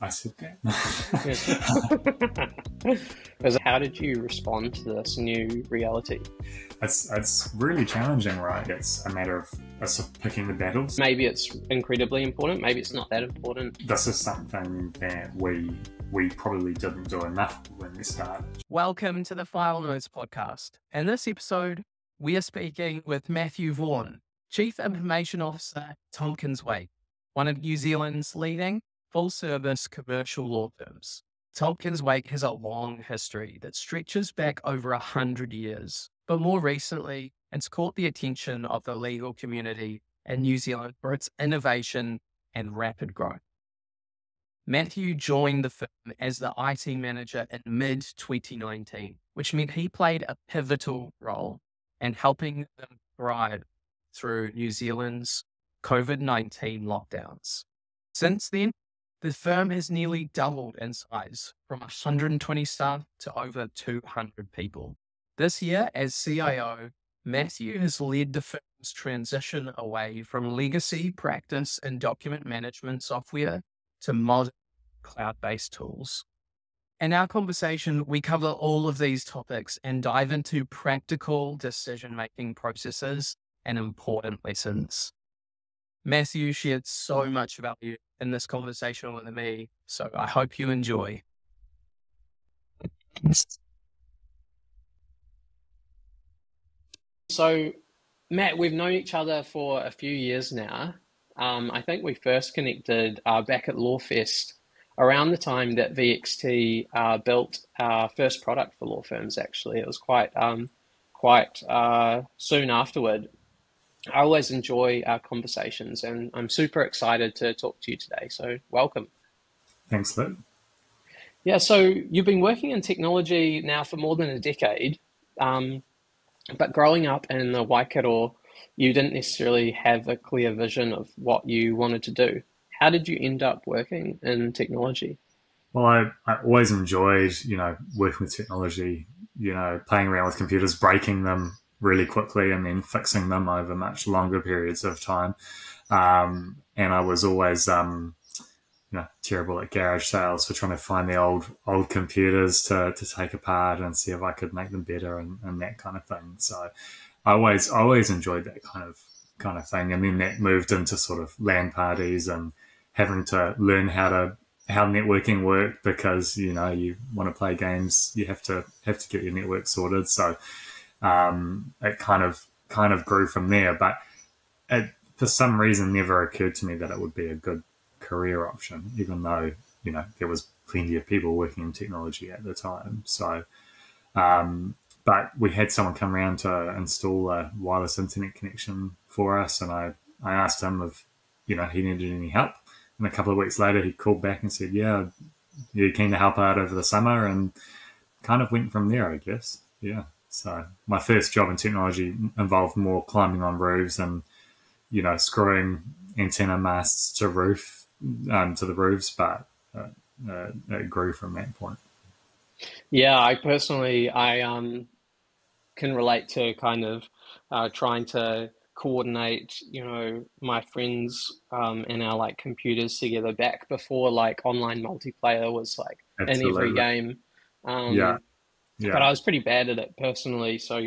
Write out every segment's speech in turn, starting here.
I said that. Because how did you respond to this new reality? It's really challenging, right? It's a matter of picking the battles. Maybe it's incredibly important, maybe it's not that important. This is something that we probably didn't do enough when we started. Welcome to the File Notes podcast. In this episode, we are speaking with Matthew Vaughan, Chief Information Officer at Tompkins Wake, one of New Zealand's leading full-service commercial law firms. Tompkins Wake has a long history that stretches back over 100 years, but more recently, it's caught the attention of the legal community in New Zealand for its innovation and rapid growth. Matthew joined the firm as the IT manager in mid-2019, which meant he played a pivotal role in helping them thrive through New Zealand's COVID-19 lockdowns. Since then, the firm has nearly doubled in size from 120 staff to over 200 people. This year, as CIO, Matthew has led the firm's transition away from legacy practice and document management software to modern cloud-based tools. In our conversation, we cover all of these topics and dive into practical decision-making processes and important lessons. Matthew shared so much value in this conversation with me, so I hope you enjoy. So, Matt, we've known each other for a few years now. I think we first connected back at Lawfest around the time that VXT built our first product for law firms, actually. It was quite soon afterward. I always enjoy our conversations, and I'm super excited to talk to you today. So welcome. Thanks, Luke. Yeah, so you've been working in technology now for more than a decade, but growing up in the Waikato, you didn't necessarily have a clear vision of what you wanted to do. How did you end up working in technology? Well, I always enjoyed, working with technology, playing around with computers, breaking them really quickly and then fixing them over much longer periods of time. And I was always, terrible at garage sales for trying to find the old computers to take apart and see if I could make them better and that kind of thing. So I always enjoyed that kind of thing. And then that moved into sort of LAN parties and having to learn how networking worked because, you want to play games, you have to get your network sorted. So it kind of grew from there, but it, for some reason, never occurred to me that it would be a good career option, even though there was plenty of people working in technology at the time. So, but we had someone come around to install a wireless internet connection for us, and I asked him if he needed any help. And a couple of weeks later, he called back and said, "Yeah, you're keen to help out over the summer," and kind of went from there, I guess. Yeah. So my first job in technology involved more climbing on roofs and, screwing antenna masts to the roofs, but it grew from that point. Yeah, I personally, can relate to kind of trying to coordinate, my friends and our like computers together back before like online multiplayer was like in every game. Yeah. But I was pretty bad at it personally. So,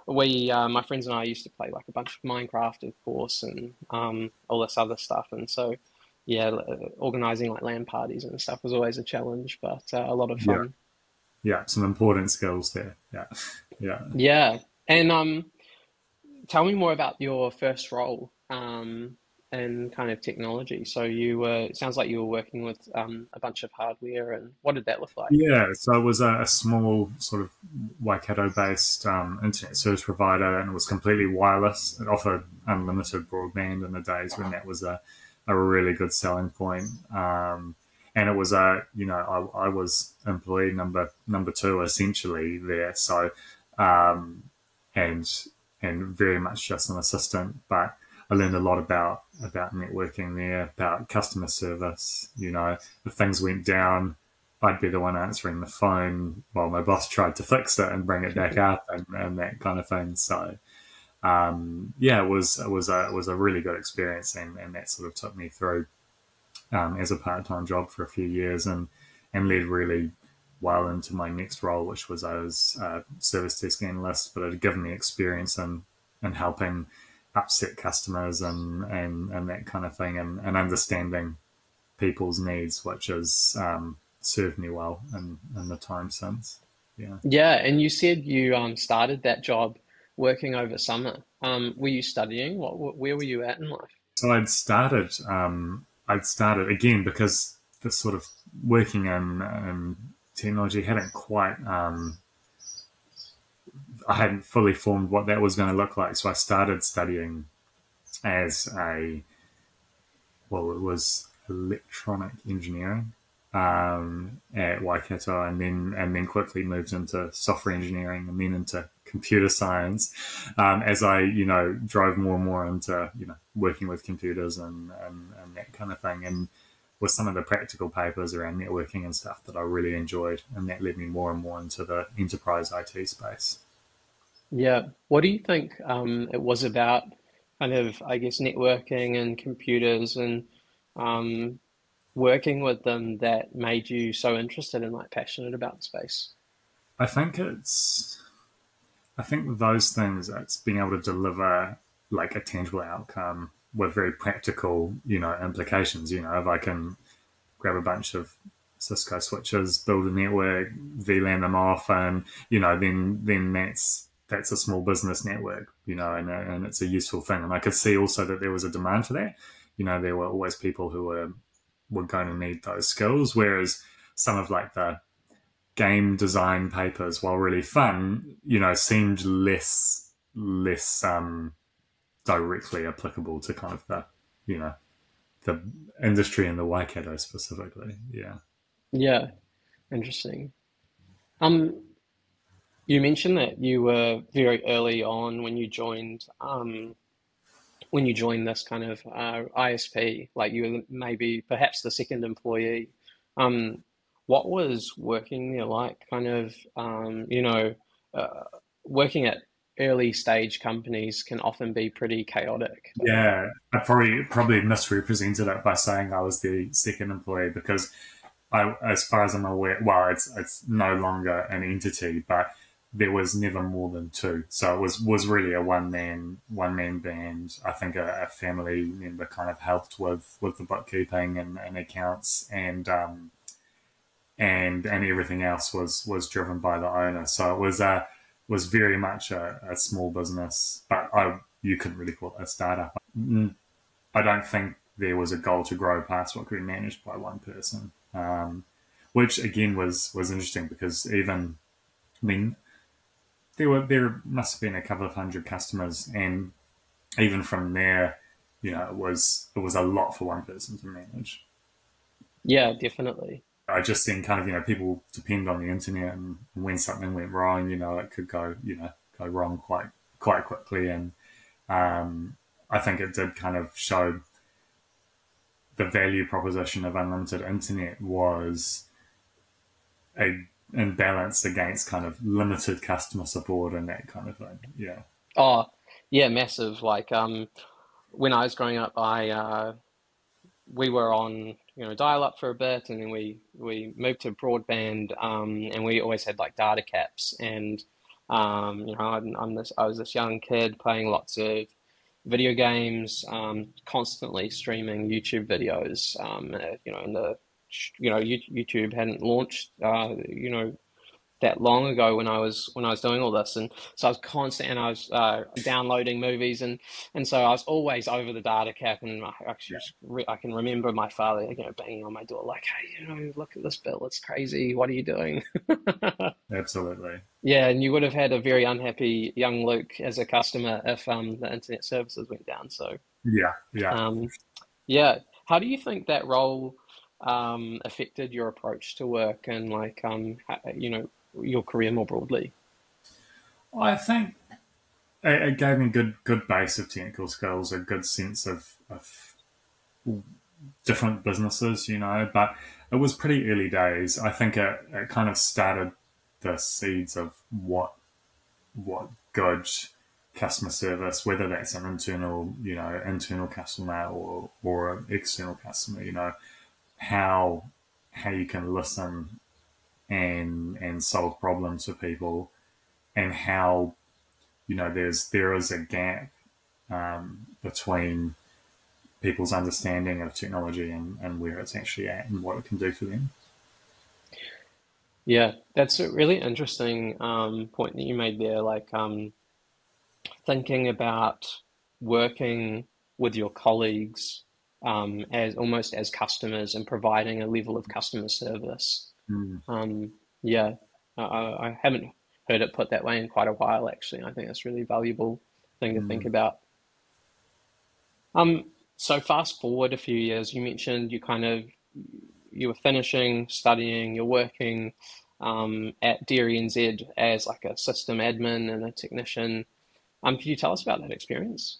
my friends and I used to play like a bunch of Minecraft, of course, and all this other stuff. And so, yeah, organizing like LAN parties and stuff was always a challenge, but a lot of fun. Yeah, some important skills there. Yeah. Yeah. And tell me more about your first role in kind of technology. So it sounds like you were working with a bunch of hardware, and what did that look like? Yeah, so it was a small sort of Waikato-based internet service provider, and it was completely wireless. It offered unlimited broadband in the days when that was a really good selling point. And it was I was employee number two essentially there. So and very much just an assistant, but I learned a lot about networking there, about customer service. If things went down, I'd be the one answering the phone while my boss tried to fix it and bring it back up and that kind of thing. So, it was a really good experience, and that sort of took me through as a part-time job for a few years, and led really well into my next role, which was I was a service desk analyst, but it had given me experience in helping upset customers and that kind of thing, and understanding people's needs, which has served me well in the time since. Yeah. Yeah, and you said you started that job working over summer. Were you studying? Where were you at in life? So I'd started again because the sort of working in technology hadn't quite, I hadn't fully formed what that was going to look like. So I started studying as it was electronic engineering at Waikato, and then quickly moved into software engineering, and then into computer science, as I drove more and more into working with computers and that kind of thing, and with some of the practical papers around networking and stuff that I really enjoyed, and that led me more and more into the enterprise IT space. Yeah. What do you think it was about kind of, I guess, networking and computers and um, working with them that made you so interested and like passionate about the space? I think it's I think with those things, it's being able to deliver like a tangible outcome with very practical, implications. If I can grab a bunch of Cisco switches, build a network, VLAN them off, and then that's a small business network, and it's a useful thing. And I could see also that there was a demand for that. There were always people who were going to need those skills, whereas some of like the game design papers, while really fun, seemed less directly applicable to kind of you know the industry in the Waikato specifically. Yeah. Yeah, interesting. Um, you mentioned that you were very early on when you joined this kind of ISP, like you were maybe perhaps the second employee. Um, what was working there like? Kind of, uh, working at early stage companies can often be pretty chaotic. Yeah, I probably misrepresented it by saying I was the second employee, because as far as I'm aware, well, it's no longer an entity, but there was never more than two, so it was really a one man band. I think a family member kind of helped with the bookkeeping and accounts, and everything else was driven by the owner. So it was very much a small business, but you couldn't really call it a startup. I don't think there was a goal to grow past what could be managed by one person, which again was interesting, because even, I mean, there must have been a couple of hundred customers, and even from there, it was a lot for one person to manage. Yeah, definitely. I just seen kind of, people depend on the internet, and when something went wrong, it could go wrong quite quickly, and I think it did kind of show the value proposition of unlimited internet was a in balance against kind of limited customer support and that kind of thing. Yeah. Oh, yeah, massive. Like, when I was growing up, I we were on dial up for a bit, and then we moved to broadband, and we always had like data caps, and I was this young kid playing lots of video games, constantly streaming YouTube videos, and YouTube hadn't launched that long ago when I was doing all this, and so I was constant, and I was downloading movies, and so I was always over the data cap, and I can remember my father, banging on my door like, hey, look at this bill, it's crazy, what are you doing? Absolutely. Yeah, and you would have had a very unhappy young Luke as a customer if the internet services went down. So Yeah. Yeah. um, yeah, how do you think that role affected your approach to work and like your career more broadly? I think it gave me good base of technical skills, a good sense of different businesses, but it was pretty early days. I think it kind of started the seeds of what good customer service, whether that's an internal customer or an external customer, how you can listen and solve problems for people, and how there is a gap between people's understanding of technology and where it's actually at and what it can do for them. Yeah, that's a really interesting point that you made there. Like thinking about working with your colleagues as almost as customers and providing a level of customer service. Mm. Um, yeah, I haven't heard it put that way in quite a while, actually. I think that's a really valuable thing to think Mm. about. So fast forward a few years, you mentioned you were finishing studying, you're working at Dairy NZ as like a system admin and a technician. Can you tell us about that experience?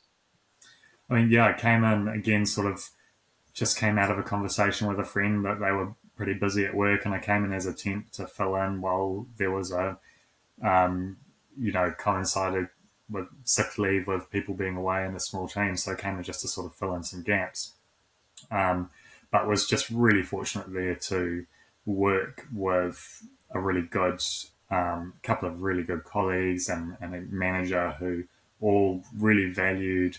I mean, yeah, I came in again, sort of just came out of a conversation with a friend that they were pretty busy at work, and I came in as a temp to fill in while there was um, coincided with sick leave with people being away in a small team. So I came in just to sort of fill in some gaps. But was just really fortunate there to work with a really good couple of really good colleagues and a manager who all really valued,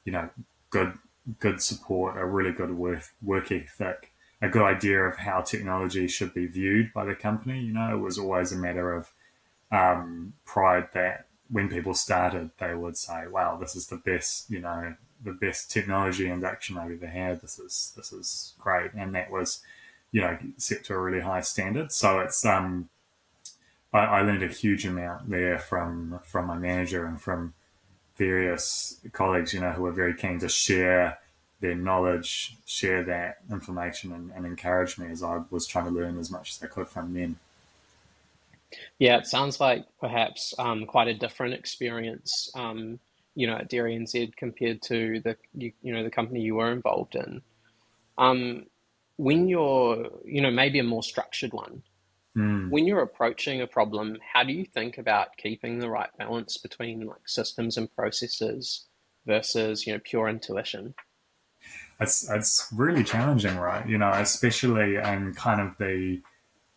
you know, good support, a really good work ethic, a good idea of how technology should be viewed by the company. It was always a matter of pride that when people started, they would say, "Wow, this is the best, the best technology induction I've ever had. This is great," and that was, set to a really high standard. So it's I learned a huge amount there from my manager and from various colleagues, who were very keen to share their knowledge, share that information, and encourage me as I was trying to learn as much as I could from them. Yeah, it sounds like perhaps quite a different experience, at Dairy NZ compared to the company you were involved in. Um, when you're, maybe a more structured one, Mm. when you're approaching a problem, how do you think about keeping the right balance between like systems and processes versus, pure intuition? It's really challenging, right? Especially in kind of the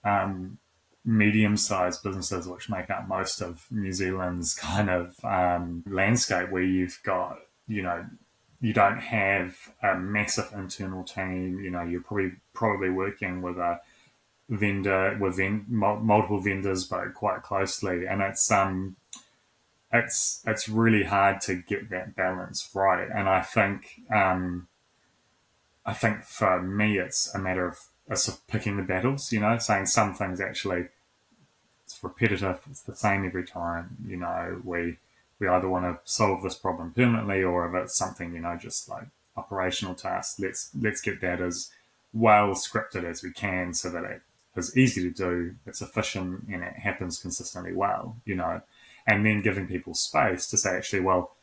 um, medium-sized businesses, which make up most of New Zealand's kind of landscape, where you've got, you don't have a massive internal team. You're probably working with a vendor multiple vendors, but quite closely, and it's really hard to get that balance right. And I think for me, it's a matter of sort of picking the battles. Saying some things actually it's repetitive, it's the same every time. We either want to solve this problem permanently, or if it's something just like operational tasks, let's get that as well scripted as we can, so that it is easy to do, it's efficient, and it happens consistently well. And then giving people space to say, actually, well,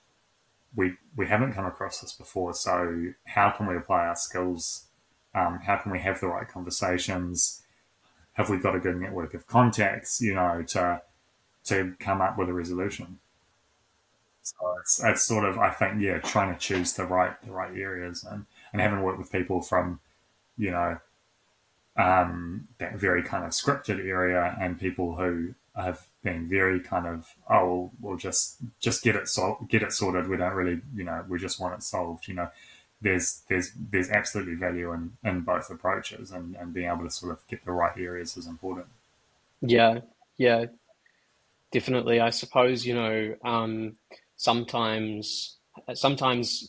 we haven't come across this before, so how can we apply our skills? How can we have the right conversations? Have we got a good network of contacts, to come up with a resolution? So it's sort of, I think, yeah, trying to choose the right areas, and having worked with people from, you know that very kind of scripted area, and people who have been very kind of, oh, we'll just get it sorted. We don't really, we just want it solved. There's absolutely value in both approaches, and being able to sort of get the right areas is important. Yeah, yeah, definitely. I suppose, sometimes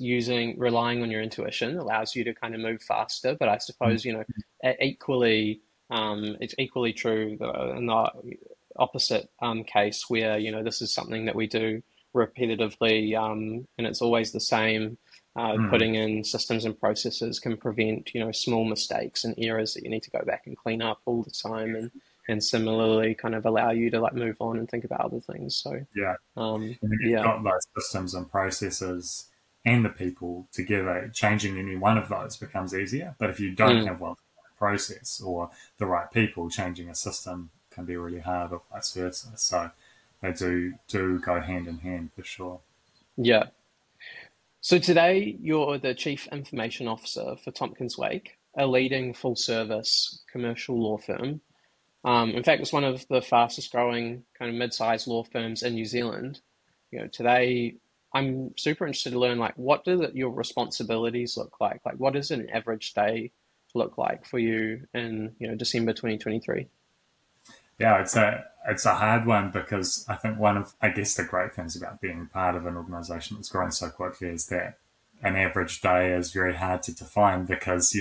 relying on your intuition allows you to kind of move faster, but I suppose, equally, it's equally true in the opposite case where, this is something that we do repetitively, and it's always the same. Mm. Putting in systems and processes can prevent, small mistakes and errors that you need to go back and clean up all the time, and similarly kind of allow you to like move on and think about other things. So, Yeah. And if you've yeah. got those systems and processes and the people together, changing any one of those becomes easier. But if you don't Mm, have one process or the right people, changing a system can be really hard, or vice versa. So they do go hand in hand for sure. yeah. So today you're the Chief Information Officer for Tompkins Wake. a leading full service commercial law firm. In fact, it's one of the fastest growing kind of mid-sized law firms in New Zealand. Today I'm super interested to learn, like, what do your responsibilities look like? Like, what does an average day look like for you in, December 2023? Yeah, it's a hard one, because I think one of, I guess, the great things about being part of an organisation that's grown so quickly is that an average day is very hard to define, because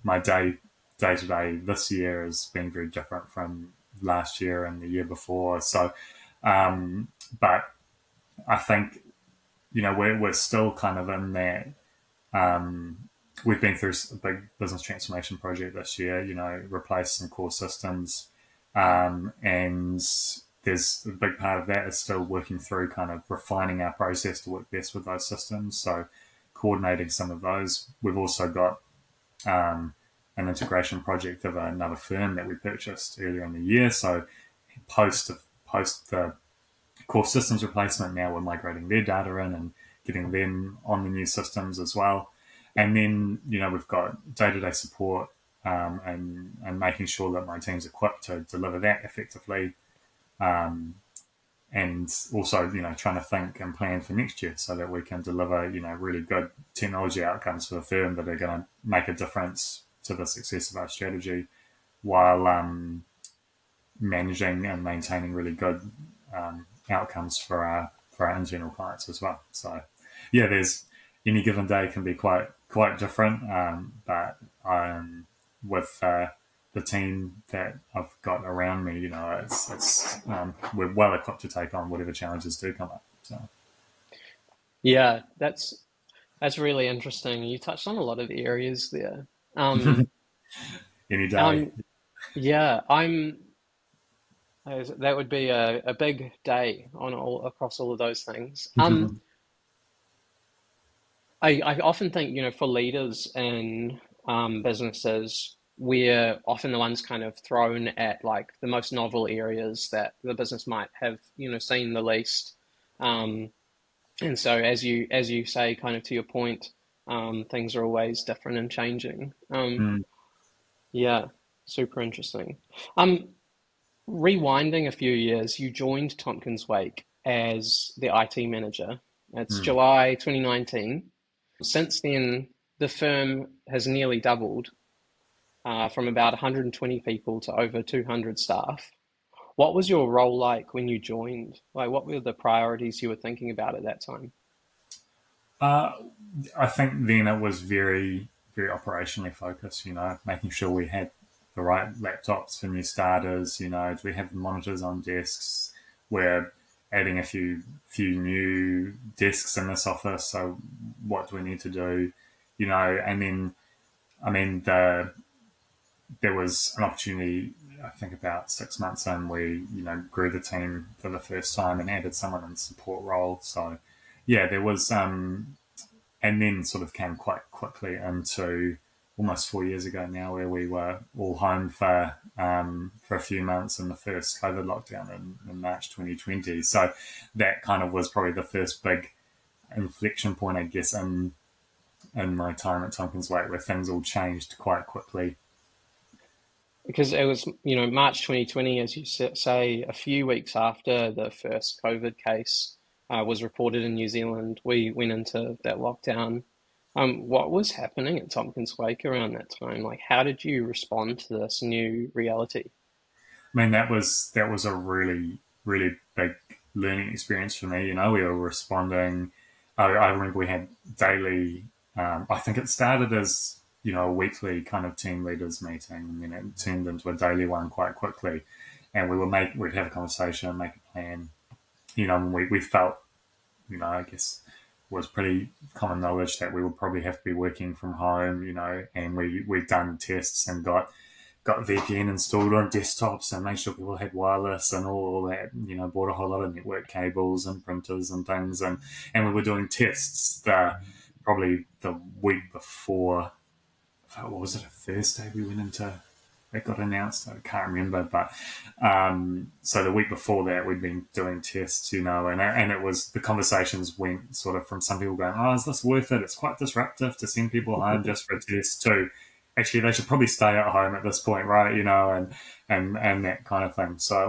my day to day this year has been very different from last year and the year before. So, but I think we're still kind of in that. We've been through a big business transformation project this year. Replaced some core systems, and there's a big part of that is still working through kind of refining our process to work best with those systems. So coordinating some of those. We've also got an integration project of another firm that we purchased earlier in the year. So post the core systems replacement, now we're migrating their data in and getting them on the new systems as well. And then, we've got day-to-day support, and making sure that my team's equipped to deliver that effectively. And also, trying to think and plan for next year so that we can deliver, really good technology outcomes for the firm that are going to make a difference to the success of our strategy, while managing and maintaining really good outcomes for our internal clients as well. So, yeah, there's any given day can be quite different, but with the team that I've got around me, it's we're well equipped to take on whatever challenges do come up. So, Yeah, that's really interesting. You touched on a lot of areas there. Um, any day. I'm Yeah, that would be a big day on all across all of those things. I often think, for leaders in businesses, we're often the ones kind of thrown at like the most novel areas that the business might have, seen the least. Um, and so as you say, kind of to your point, things are always different and changing. Mm, Yeah, super interesting. Um, Rewinding a few years, you joined Tompkins Wake as the IT manager. It's mm. July 2019. Since then, the firm has nearly doubled, from about 120 people to over 200 staff. What was your role like when you joined? Like, what were the priorities you were thinking about at that time? Uh, I think then it was very, very operationally focused, making sure we had the right laptops for new starters, do we have monitors on desks? We're adding a few new desks in this office, so what do we need to do? And then, I mean, there was an opportunity, I think about 6 months in, we, grew the team for the first time and added someone in support role. So, yeah, there was, and then sort of came quite quickly into almost 4 years ago now, where we were all home for a few months in the first COVID lockdown in March 2020. So that kind of was probably the first big inflection point, I guess, in my time at Tompkins Wake, where things all changed quite quickly. Because it was, March 2020, as you say, a few weeks after the first COVID case was reported in New Zealand, we went into that lockdown. What was happening at Tompkins Wake around that time? Like, how did you respond to this new reality? I mean, that was a really, really big learning experience for me. We were responding. I remember we had daily. I think it started as a weekly kind of team leaders meeting, and then it turned into a daily one quite quickly. And we'd have a conversation, make a plan. And we felt, I guess was pretty common knowledge that we would probably have to be working from home, and we've done tests and got VPN installed on desktops and made sure people had wireless and all that, bought a whole lot of network cables and printers and things. And we were doing tests probably the week before, what was it, a Thursday we went into, it got announced, I can't remember. But so the week before that, we'd been doing tests, and it was, the conversations went sort of from some people going, oh, is this worth it? It's quite disruptive to send people home just for a test, to actually they should probably stay at home at this point, right? You know, and that kind of thing. So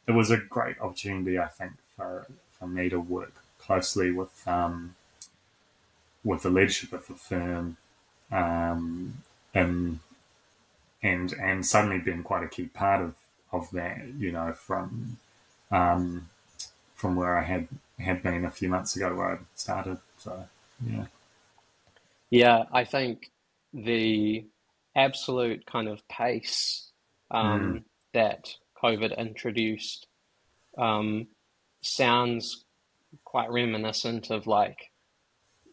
it was a great opportunity, I think, for me to work closely with the leadership of the firm, um, and and suddenly being quite a key part of that, you know, um, from where I had been a few months ago where I started. So yeah. Yeah, I think the absolute kind of pace Mm, that COVID introduced um, sounds quite reminiscent of like,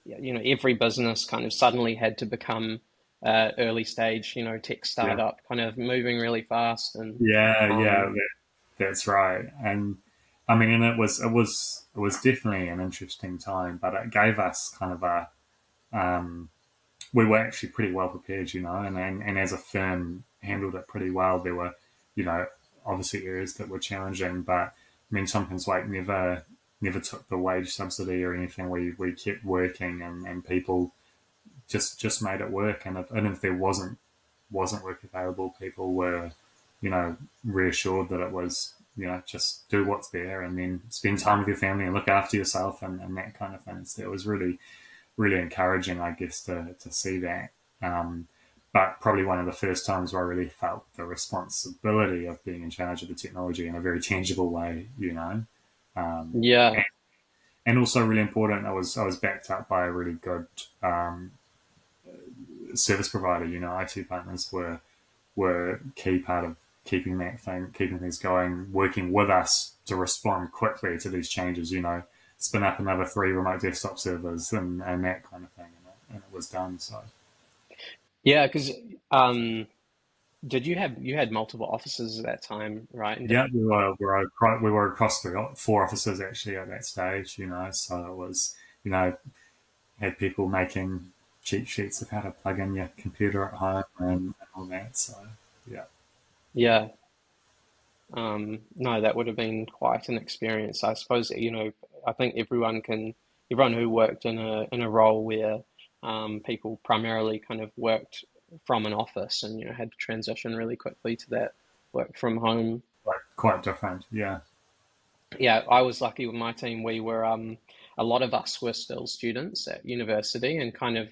you know, every business kind of suddenly had to become early stage, you know, tech yeah. startup, kind of moving really fast. And Yeah, um, that's right. And I mean, and it was definitely an interesting time, but it gave us kind of a we were actually pretty well prepared, you know, and as a firm handled it pretty well. There were, you know, obviously areas that were challenging, but I mean, Tompkins Wake never took the wage subsidy or anything. We kept working, and people just made it work. And if there wasn't work available, people were, you know, reassured that it was, you know, just do what's there and then spend time with your family and look after yourself and that kind of thing. So it was really encouraging, I guess, to see that. Um, but probably one of the first times where I really felt the responsibility of being in charge of the technology in a very tangible way, you know. Um, yeah, and also really important, I was backed up by a really good service provider. You know, IT partners were key part of keeping things going, working with us to respond quickly to these changes. You know, spin up another 3 remote desktop servers and that kind of thing, and it was done. So yeah, because um, did you had multiple offices at that time, right? In yeah, different. we were across 4 offices actually at that stage. You know, so it was, you know, had people making cheat sheets of how to plug in your computer at home and all that. So yeah. Yeah. No, that would have been quite an experience. I suppose, you know, I think everyone who worked in a role where people primarily kind of worked from an office and, you know, had to transition really quickly to that work from home. Quite different. Yeah. Yeah, I was lucky with my team. We were a lot of us were still students at university, and kind of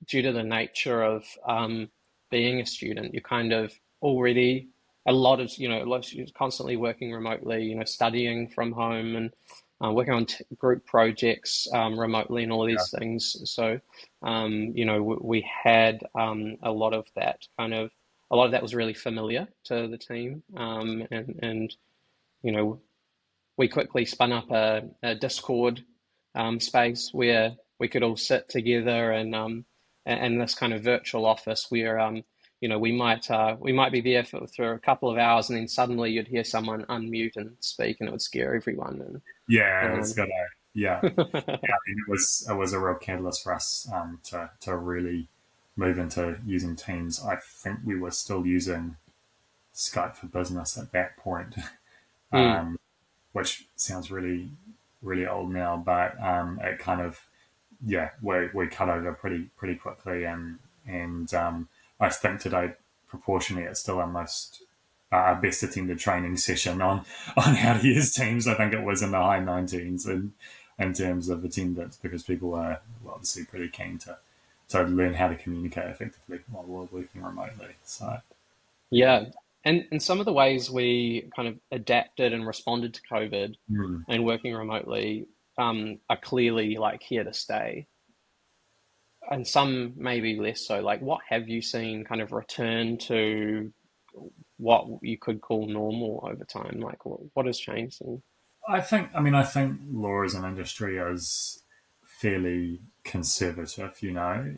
due to the nature of being a student, you're kind of already a lot of, you know, you're constantly working remotely, you know, studying from home and working on group projects remotely and all of Yeah. these things. So, you know, we had a lot of that was really familiar to the team, and you know, we quickly spun up a Discord space where we could all sit together and this kind of virtual office where you know, we might be there for a couple of hours and then suddenly you'd hear someone unmute and speak and it would scare everyone. Yeah, it's And got a yeah. Yeah, I mean, it was a real catalyst for us to really move into using Teams. I think we were still using Skype for Business at that point, mm, um, which sounds really old now, but it kind of yeah, we cut over pretty quickly, and I think today proportionally it's still our most our best attended training session on how to use Teams. I think it was in the high 19s in terms of attendance because people were obviously pretty keen to learn how to communicate effectively while we're working remotely. So yeah. yeah, and some of the ways we kind of adapted and responded to COVID Mm. and working remotely are clearly like here to stay. And some maybe less so. Like, what have you seen kind of return to what you could call normal over time? Like, what has changed? And I think law as an industry is fairly conservative, you know,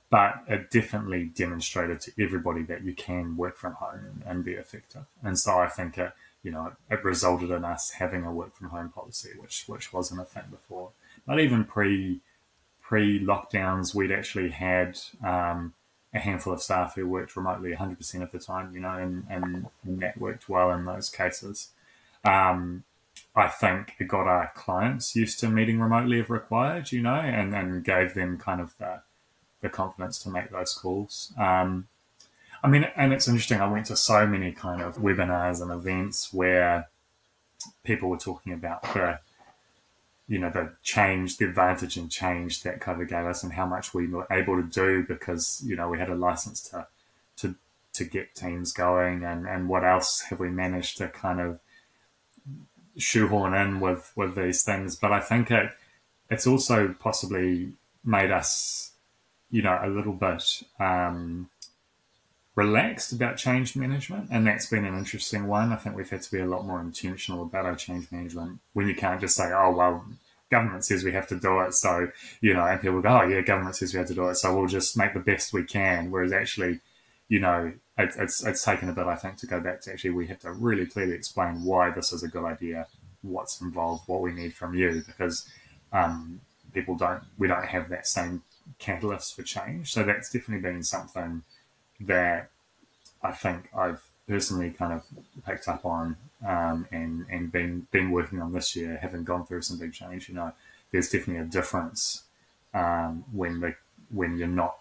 but it definitely demonstrated to everybody that you can work from home and be effective. And so I think it, you know, it resulted in us having a work from home policy, which wasn't a thing before. But even pre lockdowns, we'd actually had a handful of staff who worked remotely 100% of the time, you know, and that worked well in those cases. Um, I think it got our clients used to meeting remotely if required, you know, and gave them kind of the confidence to make those calls. I mean, and it's interesting. I went to so many kind of webinars and events where people were talking about the change, the advantage and change that COVID gave us, and how much we were able to do because we had a license to to get teams going, and what else have we managed to kind of shoehorn in with these things. But I think it's also possibly made us a little bit relaxed about change management, and that's been an interesting one. I think we've had to be a lot more intentional about our change management when you can't just say, oh well, government says we have to do it, so and people go, oh yeah, government says we have to do it, so we'll just make the best we can. Whereas actually, it's taken a bit, I think, to go back to actually we have to really clearly explain why this is a good idea, what's involved, what we need from you, because we don't have that same catalyst for change. So that's definitely been something that I think I've personally kind of picked up on, and been working on this year, having gone through some big change. There's definitely a difference when you're not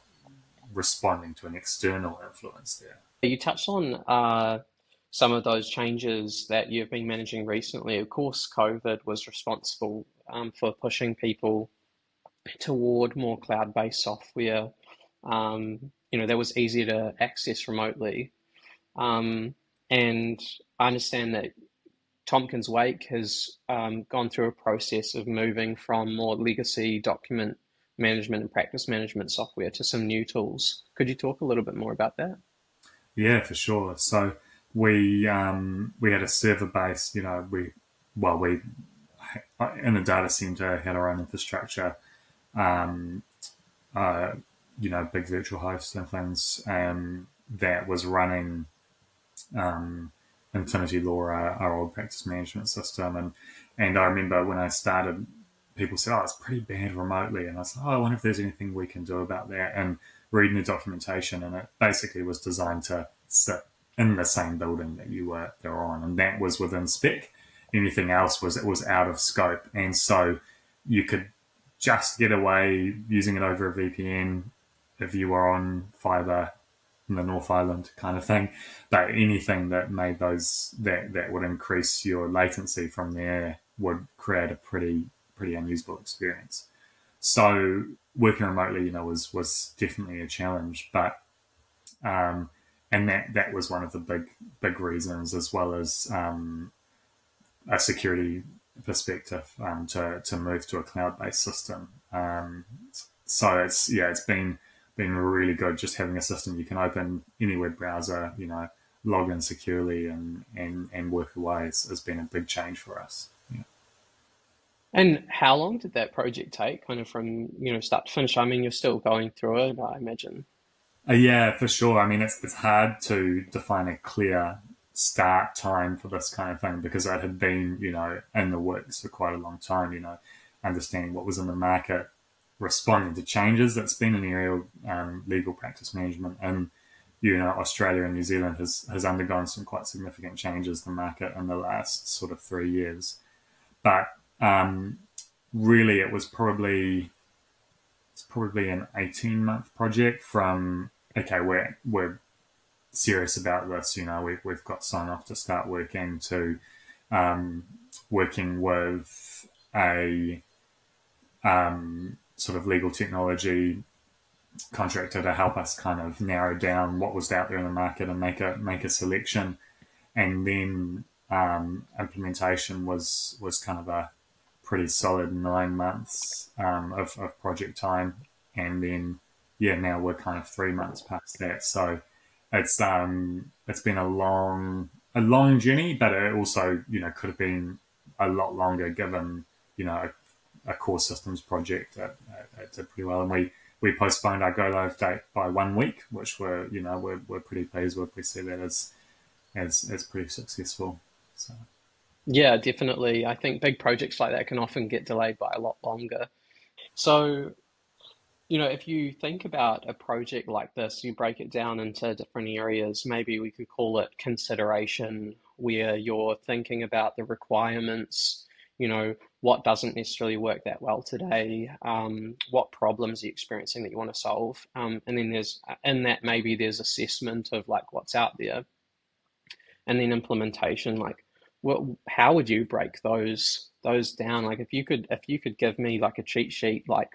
responding to an external influence there. You touched on some of those changes that you've been managing recently. Of course, COVID was responsible for pushing people toward more cloud-based software, that was easier to access remotely. And I understand that Tompkins Wake has gone through a process of moving from more legacy document management and practice management software to some new tools. Could you talk a little bit more about that? Yeah, for sure. So we had a server base. We in a data center had our own infrastructure. Big virtual hosts and things that was running Infinity Law, our old practice management system. And I remember when I started, people said, oh, it's pretty bad remotely. And I said, oh, I wonder if there's anything we can do about that. And reading the documentation, and it basically was designed to sit in the same building that you were on. And that was within spec. Anything else was out of scope. And so you could just get away using it over a VPN if you were on fiber in the North Island kind of thing. But anything that made that would increase your latency from there would create a pretty unusable experience. So working remotely, was definitely a challenge. But and that was one of the big reasons, as well as a security perspective, to move to a cloud-based system. So it's been really good just having a system you can open any web browser, log in securely and work away has been a big change for us. Yeah. And how long did that project take, kind of from start to finish? I mean, you're still going through it, I imagine. Yeah, for sure. I mean, it's hard to define a clear start time for this kind of thing because it had been, in the works for quite a long time, understanding what was in the market, responding to changes. That's been an area of legal practice management. And, Australia and New Zealand has undergone some quite significant changes in the market in the last sort of 3 years. But really, it's probably an 18-month project from, okay, we're serious about this, we've got sign off to start working, to working with a sort of legal technology contractor to help us kind of narrow down what was out there in the market and make a selection. And then implementation was kind of a pretty solid 9 months of project time. And then now we're kind of 3 months past that. So it's been a long journey, but it also could have been a lot longer given a core systems project that did pretty well. And we postponed our go live date by 1 week, which we're pretty pleased with. We see that as pretty successful. So Yeah, definitely. I think big projects like that can often get delayed by a lot longer. So, if you think about a project like this, you break it down into different areas. Maybe we could call it consideration, where you're thinking about the requirements, you know, what doesn't necessarily work that well today, what problems are you experiencing that you want to solve, and then there's in that maybe there's assessment of like what's out there, and then implementation. Like, how would you break those down? Like, if you could give me like a cheat sheet, like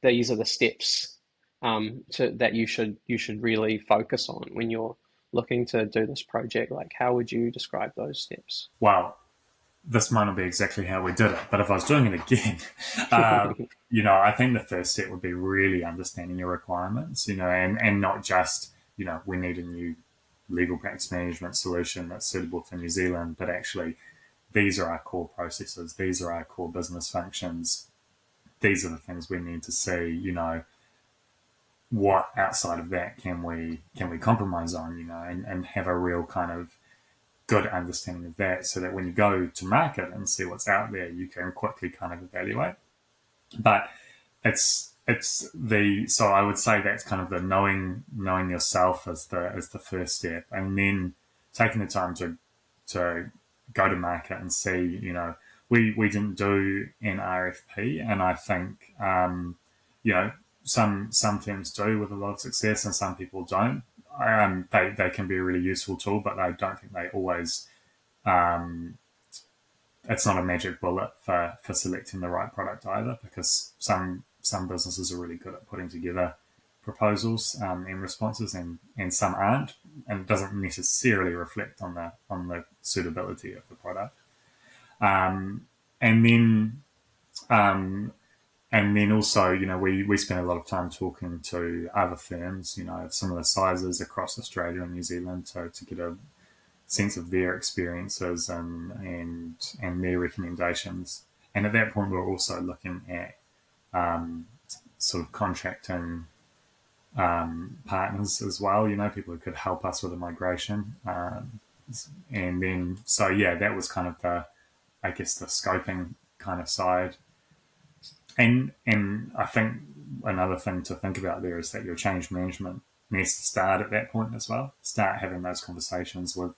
these are the steps that you should really focus on when you're looking to do this project. Like, how would you describe those steps? Well, this might not be exactly how we did it, but if I was doing it again, I think the first step would be really understanding your requirements, and not just, we need a new legal practice management solution that's suitable for New Zealand, but actually these are our core processes, these are our core business functions, these are the things we need to see, what outside of that can we compromise on, and have a real kind of good understanding of that, so that when you go to market and see what's out there, you can quickly kind of evaluate. But so I would say that's kind of the knowing yourself as the first step, and then taking the time to go to market and see. We didn't do an RFP, and I think some firms do with a lot of success, and some people don't. They can be a really useful tool, but I don't think they always. It's not a magic bullet for selecting the right product either, because some businesses are really good at putting together proposals and responses, and some aren't, and it doesn't necessarily reflect on the suitability of the product. And then also, we spend a lot of time talking to other firms, of similar sizes across Australia and New Zealand, to get a sense of their experiences and their recommendations. And at that point, we're also looking at sort of contracting partners as well, people who could help us with the migration. And then, so yeah, that was kind of the scoping kind of side. And I think another thing to think about there is that your change management needs to start at that point as well. Start having those conversations with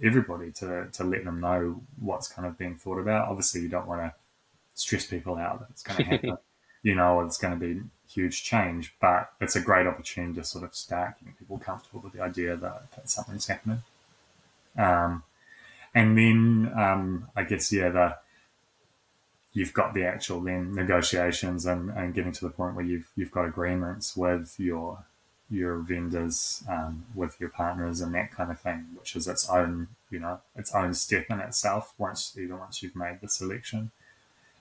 everybody to let them know what's kind of being thought about. Obviously, you don't want to stress people out that it's going to happen, it's going to be huge change, but it's a great opportunity to sort of start getting people comfortable with the idea that something's happening. And then I guess, you've got the actual then negotiations and getting to the point where you've got agreements with your vendors, with your partners, and that kind of thing, which is its own step in itself once you've made the selection.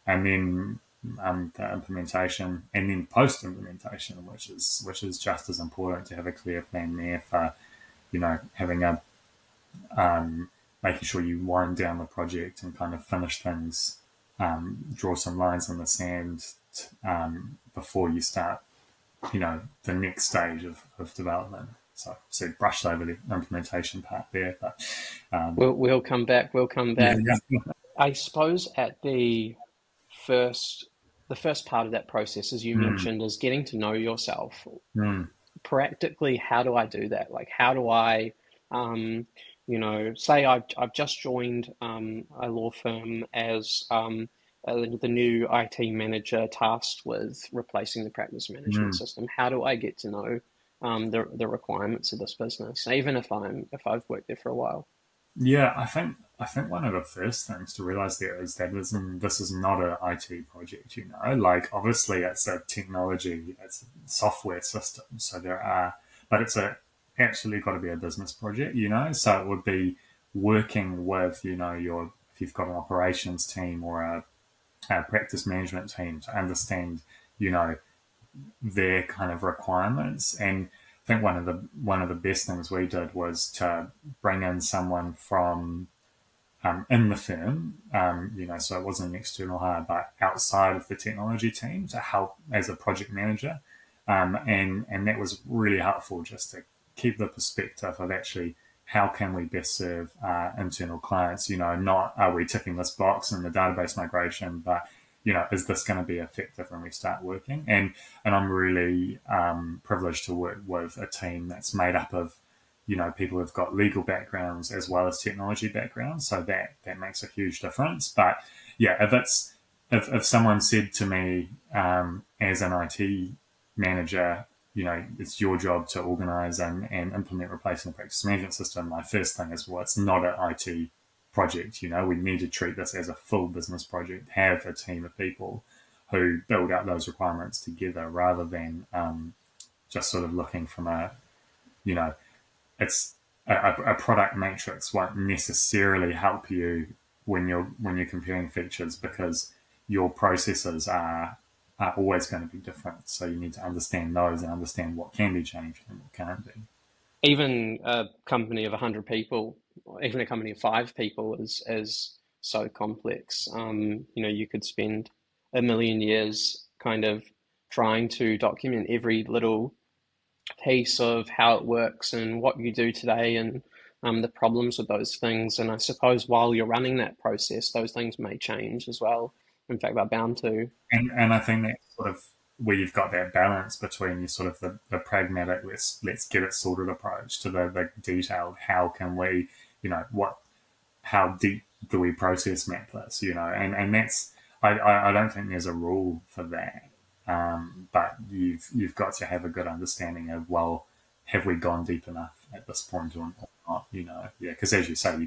And then the implementation, and then post implementation, which is just as important, to have a clear plan there for having a making sure you wind down the project and kind of finish things, draw some lines in the sand before you start the next stage of development. So brushed over the implementation part there, but We'll come back. yeah. I suppose at the first part of that process, as you mentioned, is getting to know yourself. Practically, how do I do that? Like, how do I, say I've just joined a law firm as the new IT manager tasked with replacing the practice management system. How do I get to know the requirements of this business, even if I've worked there for a while? Yeah, I think one of the first things to realize there is that this is not an IT project. Like, obviously it's a technology, it's a software system, so but it's absolutely got to be a business project. So it would be working with if you've got an operations team or a practice management team to understand their kind of requirements. And I think one of the best things we did was to bring in someone from in the firm, so it wasn't an external hire, but outside of the technology team, to help as a project manager, and that was really helpful, just to keep the perspective of actually how can we best serve our internal clients. Not are we ticking this box in the database migration, but is this going to be effective when we start working? And I'm really privileged to work with a team that's made up of people who've got legal backgrounds as well as technology backgrounds. So that makes a huge difference. But yeah, if someone said to me, as an IT manager, it's your job to organize and implement replacing the practice management system, my first thing is, well, it's not an IT project. We need to treat this as a full business project, have a team of people who build out those requirements together, rather than just sort of looking from it's a product matrix won't necessarily help you when you're comparing features, because your processes are always going to be different. So you need to understand those and understand what can be changed and what can't be. Even a company of 100 people, or even a company of 5 people is so complex. You could spend a million years kind of trying to document every little piece of how it works and what you do today, and the problems with those things. And I suppose while you're running that process, those things may change as well. In fact, they're bound to. And I think that's sort of where you've got that balance between your sort of the pragmatic, let's get it sorted approach, to the detailed, how can we, how deep do we process map this, and that's, I don't think there's a rule for that. But you've got to have a good understanding of, well, have we gone deep enough at this point or not? Yeah, because as you say,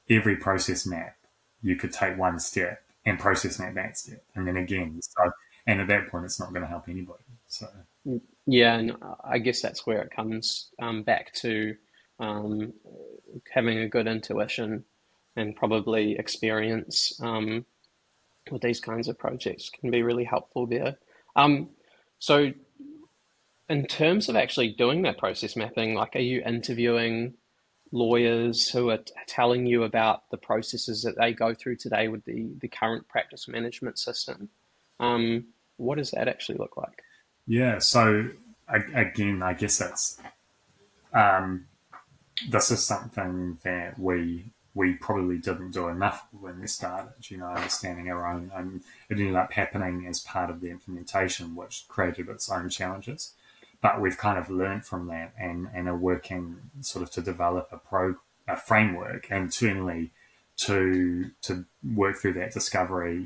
every process map, you could take one step and process map that step, and then again. So, and at that point, it's not going to help anybody. So Yeah, and I guess that's where it comes back to having a good intuition and probably experience with these kinds of projects can be really helpful there. Um, so in terms of actually doing that process mapping, like, are you interviewing lawyers who are telling you about the processes that they go through today with the current practice management system? What does that actually look like? yeah, so again, I guess um, this is something that we probably didn't do enough when we started. Understanding our own, and it ended up happening as part of the implementation, which created its own challenges. But we've kind of learned from that, and are working sort of to develop a framework internally to work through that discovery,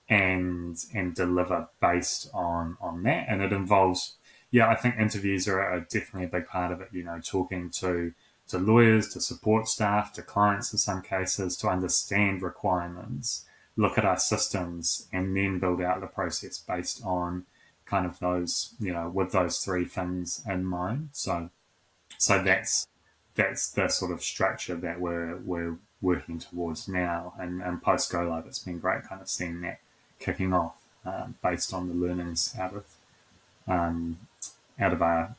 and deliver based on that. And it involves, yeah, I think interviews are definitely a big part of it. Talking to lawyers, to support staff, to clients in some cases, to understand requirements, look at our systems, and then build out the process based on kind of those, with those three things in mind. So that's the sort of structure that we're working towards now. And post go live, it's been great kind of seeing that kicking off, based on the learnings out of our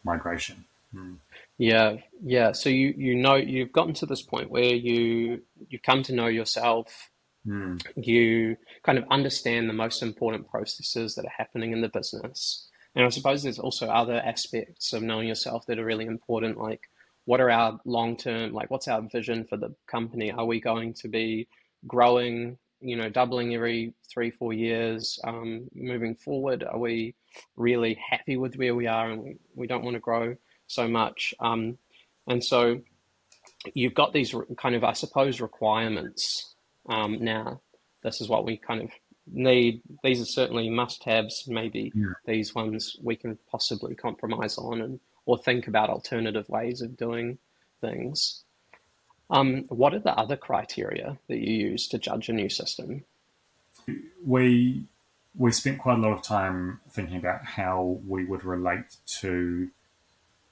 migration. Mm. Yeah, yeah. So you've gotten to this point where you come to know yourself. Mm. You kind of understand the most important processes that are happening in the business. And I suppose there's also other aspects of knowing yourself that are really important, like what are our long term, like what's our vision for the company? Are we going to be growing, doubling every 3, 4 years, moving forward? Are we really happy with where we are and we don't want to grow so much? And so you've got these kind of, I suppose, requirements now. This is what we kind of need. These are certainly must-haves. Maybe Yeah. these ones we can possibly compromise on, and or think about alternative ways of doing things. What are the other criteria that you use to judge a new system? We we spent quite a lot of time thinking about how we would relate to,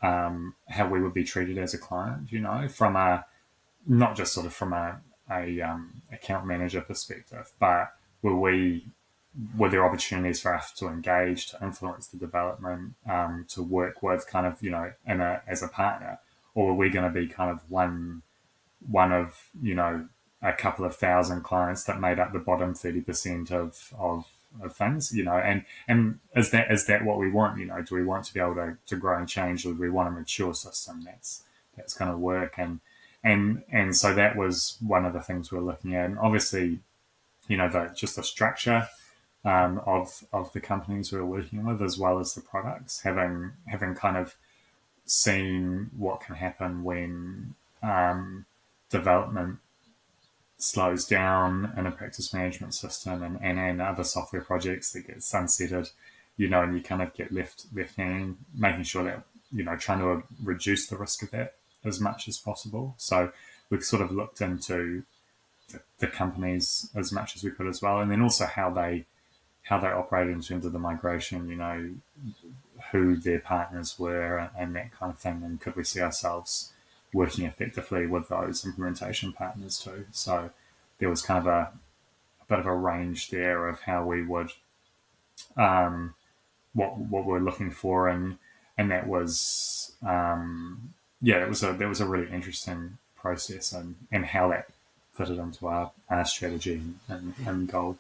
how we would be treated as a client. From a, not just sort of from a account manager perspective, but were there opportunities for us to engage, to influence the development, to work with kind of, as a partner, or were we going to be kind of one of, a couple of thousand clients that made up the bottom 30% of things, and is that what we want? Do we want to be able to grow and change, or do we want a mature system that's going to work? And so that was one of the things we were looking at. And obviously, just the structure, of the companies we were working with, as well as the products, having kind of seeing what can happen when development slows down in a practice management system, and other software projects that get sunsetted, and you kind of get left hanging, making sure that, trying to reduce the risk of that as much as possible. So we've sort of looked into the companies as much as we could as well, and then also how they operated in terms of the migration, who their partners were and that kind of thing, and could we see ourselves working effectively with those implementation partners too. So there was kind of a bit of a range there of how we would what we're looking for, and that was it was a really interesting process, and how that fitted into our strategy and goal.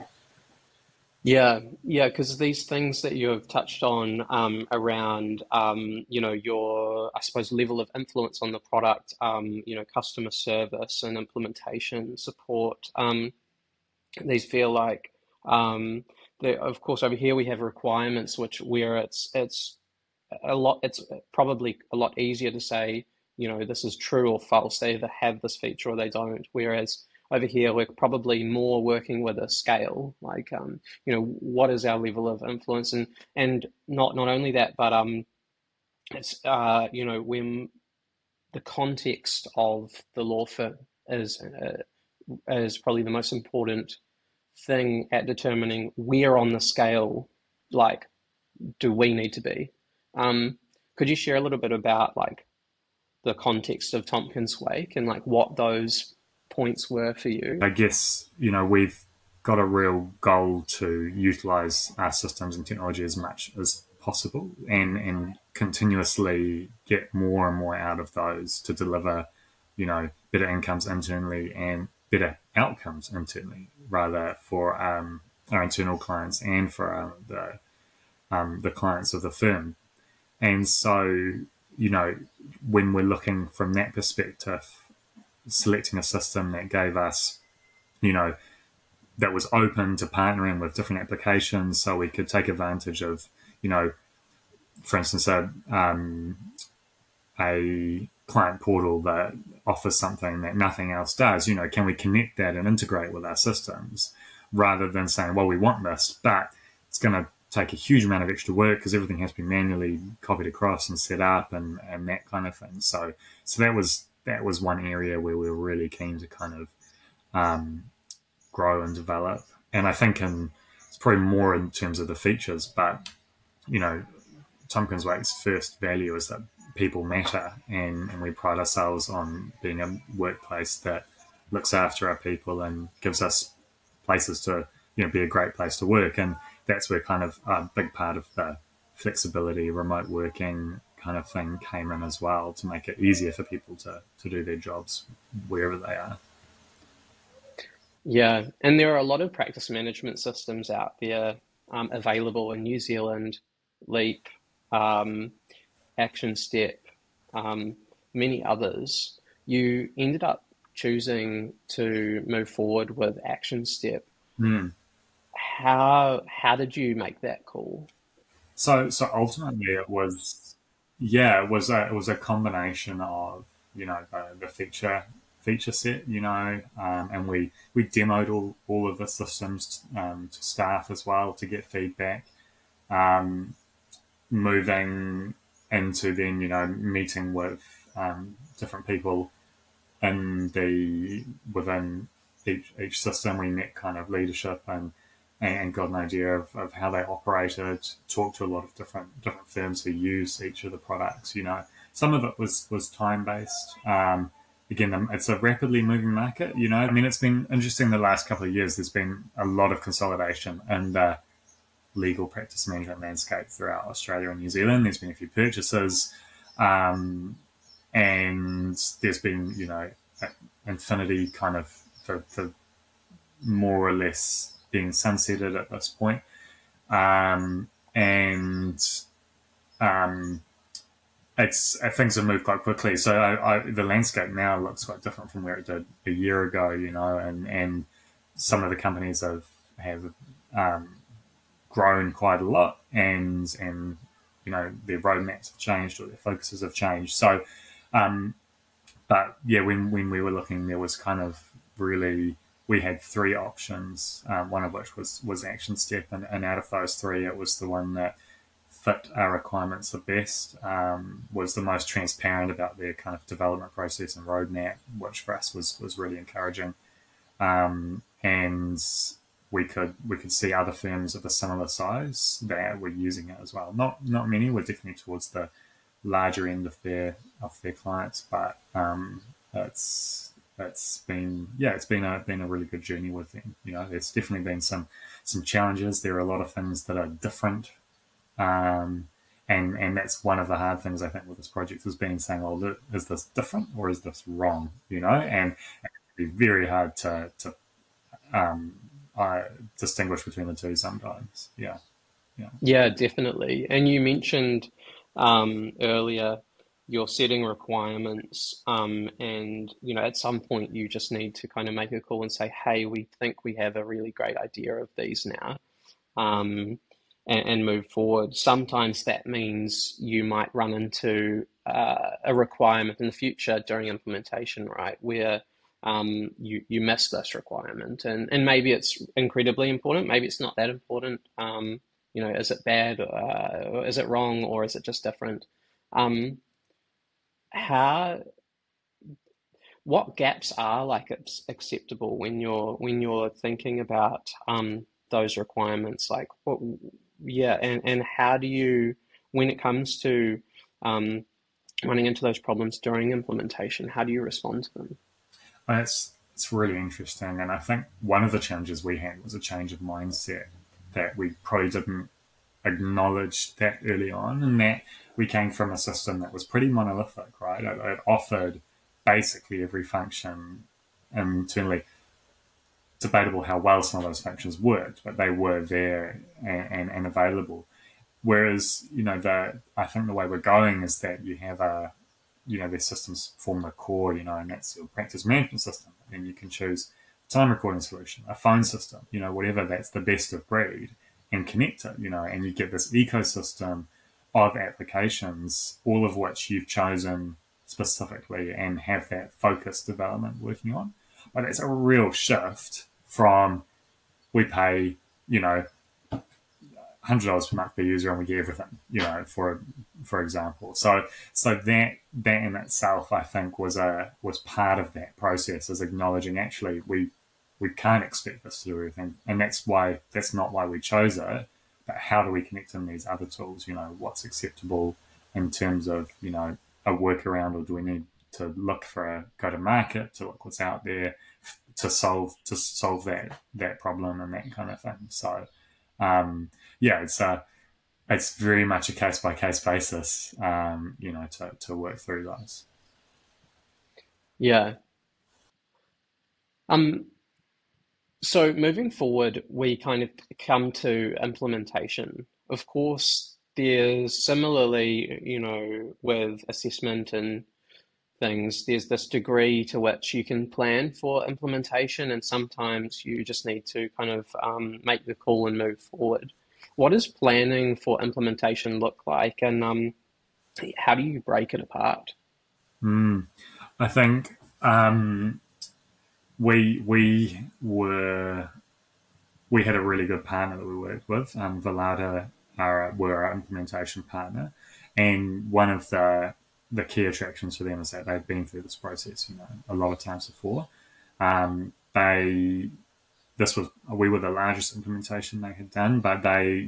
Yeah, yeah, because these things that you have touched on around, your, I suppose, level of influence on the product, customer service and implementation support, these feel like, of course, over here we have requirements where it's probably a lot easier to say, this is true or false. They either have this feature or they don't. Whereas over here, we're probably more working with a scale, like, what is our level of influence, and not only that, but it's when the context of the law firm is probably the most important thing at determining where on the scale, like, do we need to be. Could you share a little bit about, like, the context of Tompkins Wake and, like, what those points were for you? I guess, we've got a real goal to utilize our systems and technology as much as possible, and continuously get more and more out of those to deliver, better incomes internally and better outcomes internally, rather, for our internal clients and for the clients of the firm. And so, when we're looking from that perspective, selecting a system that gave us, that was open to partnering with different applications, so we could take advantage of, for instance, a client portal that offers something that nothing else does. Can we connect that and integrate with our systems, rather than saying, well, we want this, but it's going to take a huge amount of extra work because everything has to be manually copied across and set up, and that kind of thing. So that was one area where we were really keen to kind of grow and develop. And I think it's probably more in terms of the features, but Tompkins Wake's first value is that people matter, and we pride ourselves on being a workplace that looks after our people and gives us places to be a great place to work. And that's where kind of a big part of the flexibility, remote working kind of thing came in as well, to make it easier for people to do their jobs wherever they are. Yeah, and there are a lot of practice management systems out there available in New Zealand: Leap, Action Step, many others. You ended up choosing to move forward with Action Step. How did you make that call? So ultimately, it was a combination of the feature set, and we demoed all of the systems to staff as well to get feedback. Moving into then meeting with different people within each system, we met kind of leadership and got an idea of how they operated. Talked to a lot of different firms who use each of the products. Some of it was time based. Again, it's a rapidly moving market. I mean, it's been interesting the last couple of years. There's been a lot of consolidation in the legal practice management landscape throughout Australia and New Zealand. There's been a few purchases, and there's been Infinity kind of for more or less being sunsetted at this point. And things have moved quite quickly. So the landscape now looks quite different from where it did a year ago, and some of the companies have grown quite a lot, and their roadmaps have changed or their focuses have changed. So, but yeah, when we were looking, there was kind of really, we had three options, one of which was Action Step, and out of those three, it was the one that fit our requirements the best, was the most transparent about their kind of development process and roadmap, which for us was really encouraging. And we could see other firms of a similar size that were using it as well. Not many. We're definitely towards the larger end of their clients, but it's been a really good journey with them. There's definitely been some challenges. There are a lot of things that are different, and that's one of the hard things I think with this project has been saying, well, is this different or is this wrong? And it'd be very hard to distinguish between the two sometimes. Yeah. Yeah, definitely. And you mentioned earlier you're setting requirements, and at some point you just need to kind of make a call and say, "Hey, we think we have a really great idea of these now," um, and move forward. Sometimes that means you might run into a requirement in the future during implementation, right? Where you miss this requirement, and maybe it's incredibly important, maybe it's not that important. Is it bad, or is it wrong, or is it just different? Um, how what gaps are like acceptable when you're thinking about those requirements? Like what, yeah, and how do you, when it comes to um, running into those problems during implementation, how do you respond to them? And it's really interesting, and I think one of the challenges we had was a change of mindset that we probably didn't acknowledge that early on, and that we came from a system that was pretty monolithic, right? It offered basically every function internally. Debatable how well some of those functions worked, but they were there and available. Whereas, I think the way we're going is that you have their systems form the core, and that's your practice management system. Then you can choose a time recording solution, a phone system, whatever that's the best of breed, and connect it, and you get this ecosystem of applications, all of which you've chosen specifically and have that focused development working on. But it's a real shift from we pay, $100 per month per user and we get everything, for example. So that in itself, I think, was part of that process, is acknowledging actually we can't expect this to do everything, and that's not why we chose it. But how do we connect in these other tools? What's acceptable in terms of a workaround, or do we need to look for a go to market to look what's out there to solve that problem and that kind of thing. So yeah, it's very much a case by case basis, to work through those. Yeah. Um, so moving forward, we kind of come to implementation. Of course, there's similarly, with assessment and things, there's this degree to which you can plan for implementation, and sometimes you just need to kind of make the call and move forward. What does planning for implementation look like, and how do you break it apart? I think we had a really good partner that we worked with. Valada were our implementation partner, and one of the key attractions for them is that they've been through this process, a lot of times before. We were the largest implementation they had done, but they,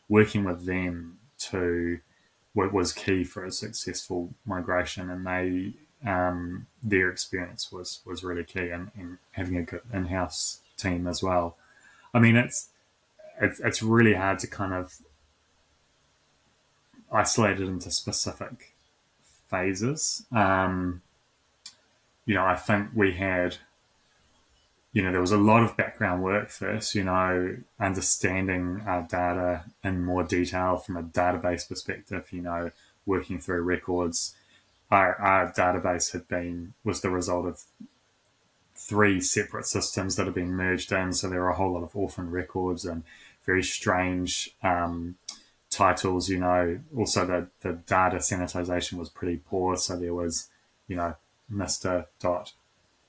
working with them was key for a successful migration, and their experience was really key, and having a good in-house team as well. I mean, it's really hard to kind of isolate it into specific phases. I think we had, there was a lot of background work first, understanding our data in more detail from a database perspective, working through records. Our database was the result of 3 separate systems that have been merged in. So there are a whole lot of orphan records and very strange titles, also the data sanitization was pretty poor. So there was, Mr. Dot,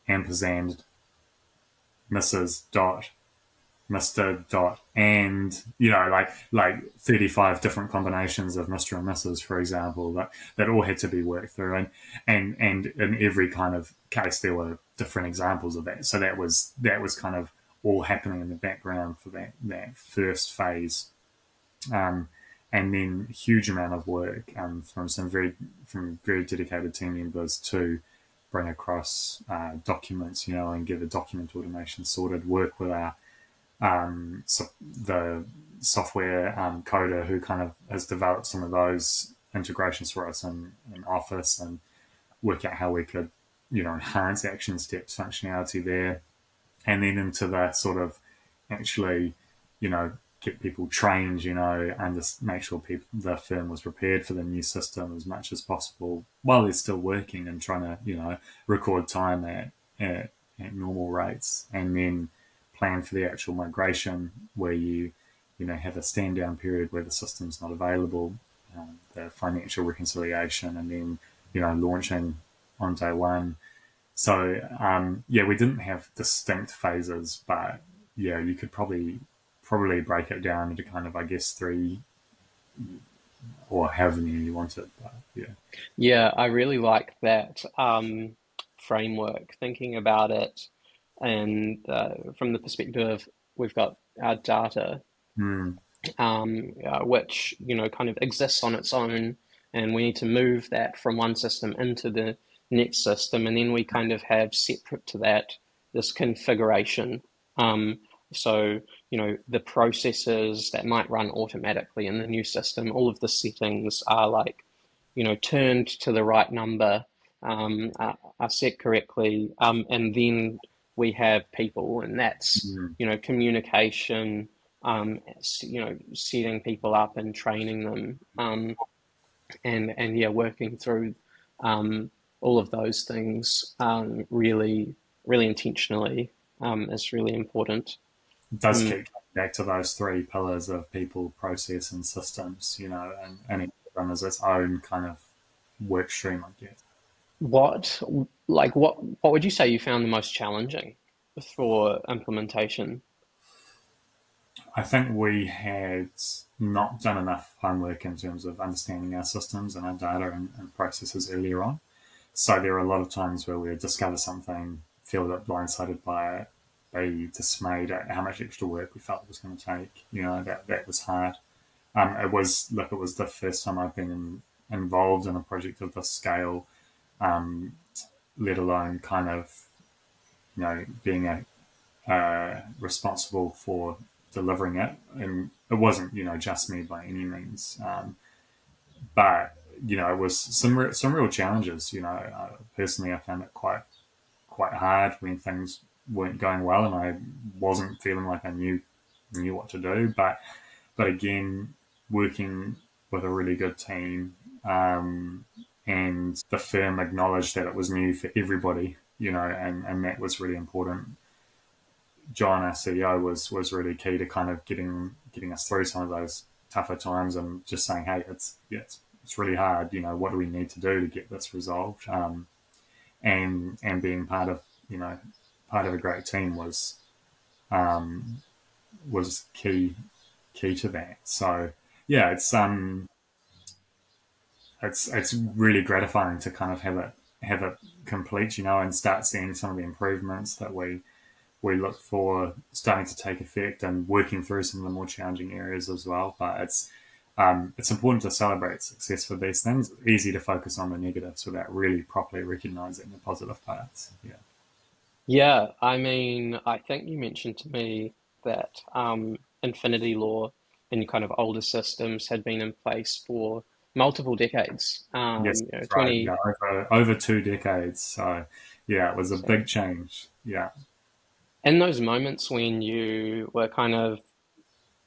ampersand, Mrs. Dot, Mr. Dot, and like 35 different combinations of Mr. and Mrs., for example, that all had to be worked through, and in every kind of case there were different examples of that. So that was kind of all happening in the background for that first phase, and then huge amount of work from very dedicated team members to bring across documents, and get the document automation sorted, work with our the software coder who kind of has developed some of those integrations for us in Office, and work out how we could, enhance action steps functionality there, and then into the sort of actually, get people trained, and just make sure the firm was prepared for the new system as much as possible while they're still working and trying to, record time at normal rates, and then plan for the actual migration where you have a stand down period where the system's not available, the financial reconciliation, and then launching on day one. So we didn't have distinct phases, but you could probably break it down into kind of, I guess, 3, or however many you want it. But Yeah, I really like that framework, thinking about it, and from the perspective of we've got our data, mm, which kind of exists on its own, and we need to move that from one system into the next system, and then we kind of have separate to that this configuration. So the processes that might run automatically in the new system, all of the settings are like turned to the right number, are set correctly, and then we have people, and that's mm. communication, setting people up and training them, and yeah, working through all of those things really, really intentionally is really important. It does Mm. keep coming back to those 3 pillars of people, process, and systems, and each of them is its own kind of work stream, I guess. What would you say you found the most challenging for implementation? I think we had not done enough homework in terms of understanding our systems and our data and processes earlier on. So there are a lot of times where we would discover something, feel a bit blindsided by it, be dismayed at how much extra work we felt it was going to take. That was hard. It was the first time I've been involved in a project of this scale, let alone kind of being responsible for delivering it. And it wasn't just me by any means, but it was some real challenges. Personally, I found it quite hard when things weren't going well and I wasn't feeling like I knew what to do. But again, working with a really good team, and the firm acknowledged that it was new for everybody, and that was really important. John, our CEO, was really key to kind of getting us through some of those tougher times, and just saying, hey, it's really hard. What do we need to do to get this resolved? And being part of a great team was key to that. So yeah, it's really gratifying to kind of have it complete, and start seeing some of the improvements that we look for starting to take effect, and working through some of the more challenging areas as well. But it's important to celebrate success for these things. It's easy to focus on the negatives without really properly recognizing the positive parts. Yeah. Yeah, I mean, I think you mentioned to me that infinity law and kind of older systems had been in place for multiple decades. Yes, that's right. 20. Yeah, over 2 decades. So yeah, it was a So big change. Yeah. in those moments when you were kind of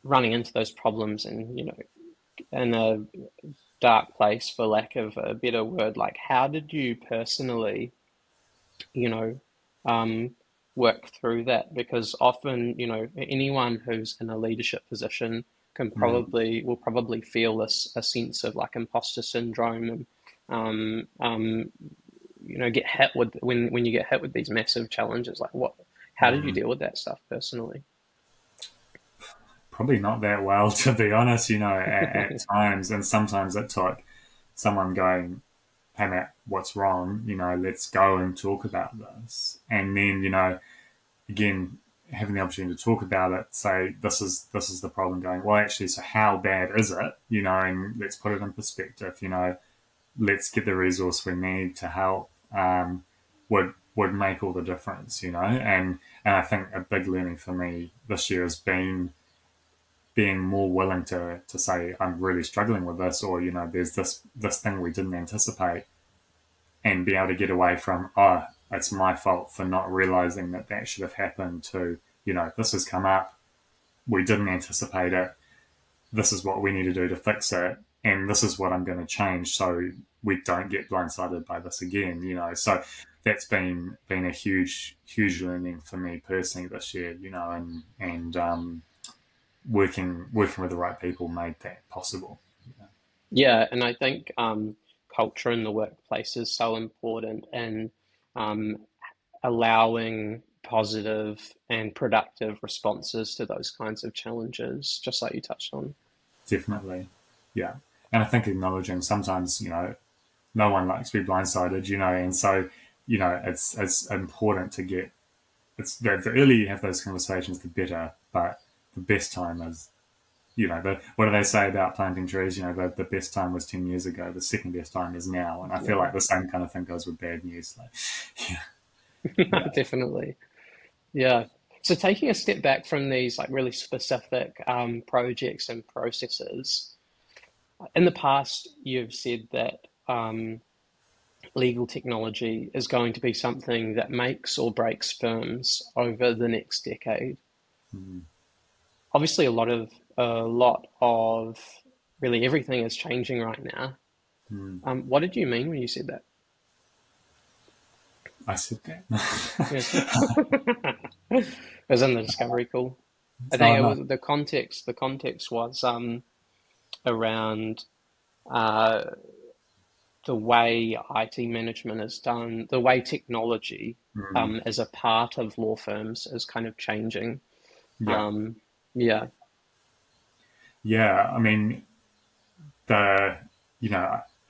running into those problems and, in a dark place, for lack of a better word, like how did you personally, you know, um, work through that? Because often, anyone who's in a leadership position will probably feel this a sense of like imposter syndrome, and get hit with when you get hit with these massive challenges. Like, how did you deal with that stuff personally? Probably not that well, to be honest, at times. And sometimes it took someone going, hey, Matt, what's wrong? Let's go and talk about this. And then, again, having the opportunity to talk about it, say, this is the problem, going, well, actually, so how bad is it? And let's put it in perspective, let's get the resource we need to help, would make all the difference, And I think a big learning for me this year has been being more willing to say, I'm really struggling with this, or, there's this thing we didn't anticipate, and be able to get away from, oh, it's my fault for not realizing that should have happened, to, this has come up, we didn't anticipate it, this is what we need to do to fix it, and this is what I'm going to change so we don't get blindsided by this again, So that's been a huge learning for me personally this year, and working with the right people made that possible. Yeah, and I think culture in the workplace is so important, and um, allowing positive and productive responses to those kinds of challenges, just like you touched on. Definitely, yeah. And I think acknowledging sometimes, no one likes to be blindsided, and so, it's important to get, it's the earlier you have those conversations, the better. But the best time is, what do they say about planting trees? The best time was 10 years ago. The second best time is now. And I feel like the same kind of thing goes with bad news. Like, yeah. Definitely. Yeah. So taking a step back from these like really specific projects and processes, in the past, you've said that legal technology is going to be something that makes or breaks firms over the next decade. Mm. Obviously, a lot of really everything is changing right now. What did you mean when you said that? I said that. It was in the discovery call. I think it was the context. The context was around uh, the way IT management is done, the way technology as a part of law firms is kind of changing. Yeah. Yeah. Yeah. I mean, the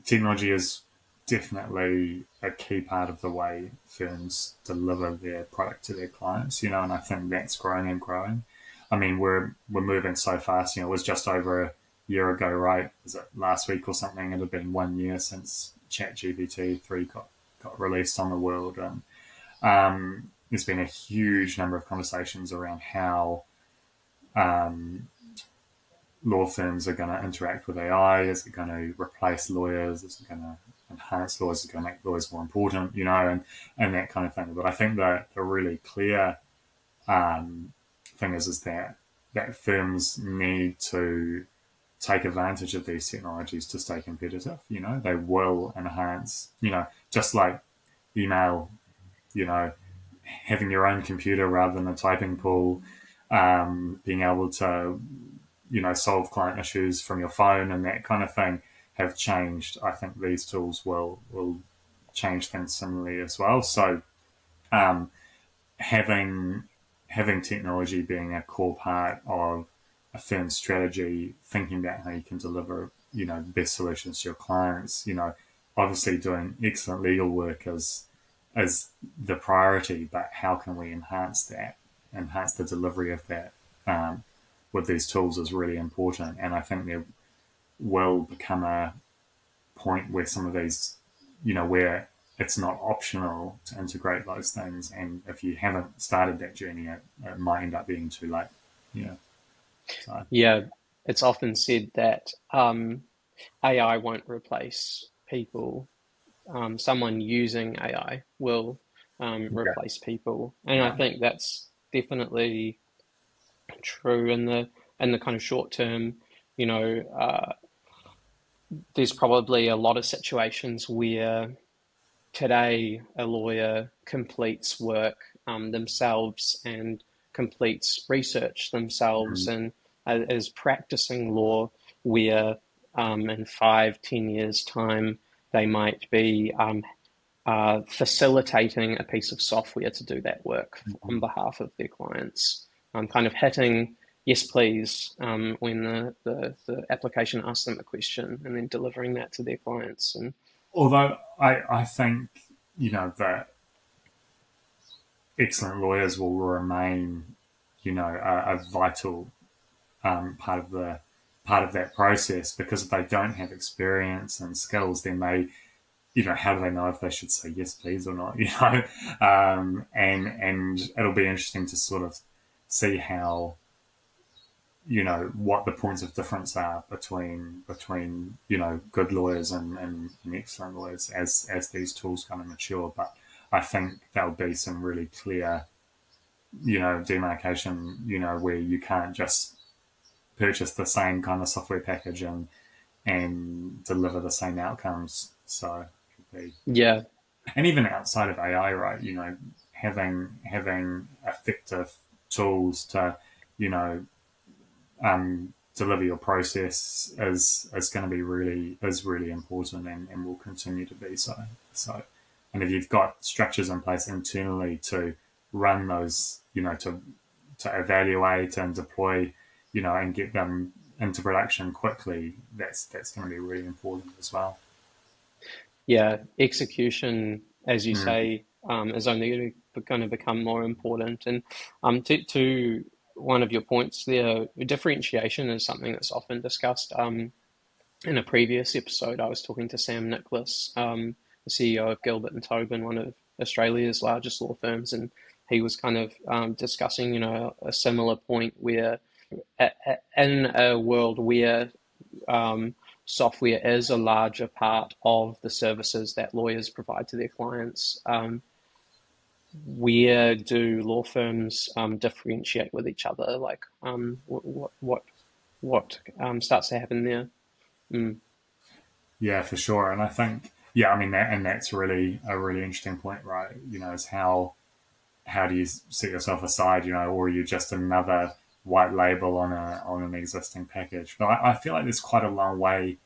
technology is definitely a key part of the way firms deliver their product to their clients, and I think that's growing and growing. I mean, we're moving so fast. It was just over a year ago, right? Was it last week or something? It had been 1 year since ChatGPT 3 got released on the world, and there's been a huge number of conversations around how law firms are going to interact with AI. Is it going to replace lawyers? Is it going to enhance lawyers? Is it going to make lawyers more important? And that kind of thing. But I think that the really clear thing is that firms need to take advantage of these technologies to stay competitive. They will enhance. Just like email. Having your own computer rather than a typing pool. Being able to solve client issues from your phone and that kind of thing have changed. I think these tools will change things similarly as well. So having technology being a core part of a firm's strategy, thinking about how you can deliver the best solutions to your clients, obviously doing excellent legal work is the priority, but how can we enhance the delivery of that with these tools is really important. And I think there will become a point where some of these, where it's not optional to integrate those things. And if you haven't started that journey, it might end up being too late. So. Yeah, it's often said that AI won't replace people. Someone using AI will replace people, and I think that's definitely true in the kind of short term. There's probably a lot of situations where today a lawyer completes work themselves and completes research themselves and is practicing law where in 5, 10 years' time they might be facilitating a piece of software to do that work on behalf of their clients. Kind of hitting yes please when the application asks them a question, and then delivering that to their clients. And although I think, that excellent lawyers will remain, a vital part of that process, because if they don't have experience and skills, then they, how do they know if they should say yes please or not? And it'll be interesting to sort of see how, what the points of difference are between good lawyers and excellent lawyers as these tools kind of mature. But I think there'll be some really clear, demarcation, where you can't just purchase the same kind of software package and deliver the same outcomes. So it could be, yeah, and even outside of AI, right? Having effective tools to, you know, deliver your process is going to be really important, and will continue to be so. So, and if you've got structures in place internally to run those, to evaluate and deploy, and get them into production quickly, that's going to be really important as well. Yeah, execution, as you Mm. say, is only going to become more important. And to one of your points there, differentiation is something that's often discussed. In a previous episode, I was talking to Sam Nicholas, the CEO of Gilbert and Tobin, one of Australia's largest law firms, and he was kind of discussing, a similar point where in a world where software is a larger part of the services that lawyers provide to their clients, where do law firms differentiate with each other? Like, what starts to happen there? Mm. Yeah, for sure. And I think, yeah, I mean, that's really a really interesting point, right? Is how do you set yourself aside, or are you just another white label on an existing package? But I feel like there's quite a long way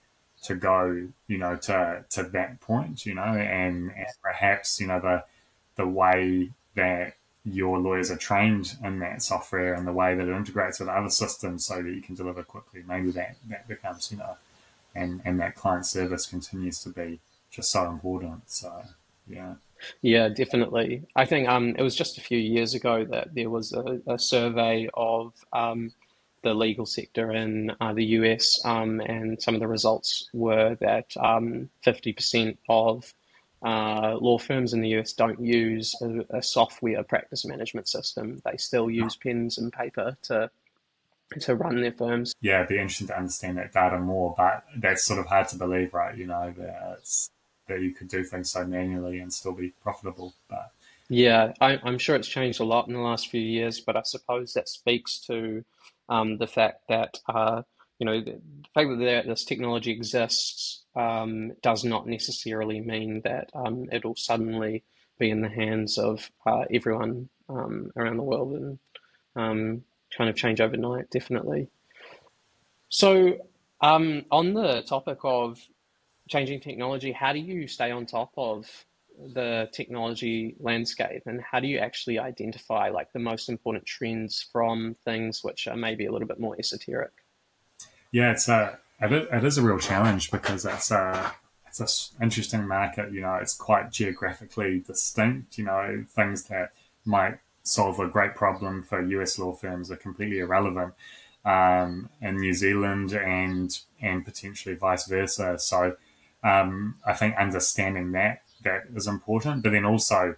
to go, to that point, and perhaps, the way that your lawyers are trained in that software and the way that it integrates with other systems so that you can deliver quickly, maybe that becomes, and that client service continues to be just so important. So, yeah. Yeah, definitely. I think it was just a few years ago that there was a survey of the legal sector in the US, and some of the results were that 50% of law firms in the US don't use a software practice management system. They still use pens and paper to run their firms. Yeah, it'd be interesting to understand that data more, but that's sort of hard to believe, right? That you could do things so manually and still be profitable. But Yeah, I'm sure it's changed a lot in the last few years, but I suppose that speaks to the fact that the fact that this technology exists does not necessarily mean that it'll suddenly be in the hands of everyone around the world and kind of change overnight, definitely. So, on the topic of changing technology, how do you stay on top of the technology landscape, and how do you actually identify like the most important trends from things which are maybe a little bit more esoteric? yeah, it is a real challenge because it's an interesting market. It's quite geographically distinct. Things that might solve a great problem for US law firms are completely irrelevant in New Zealand, and potentially vice versa. So I think understanding that is important, but then also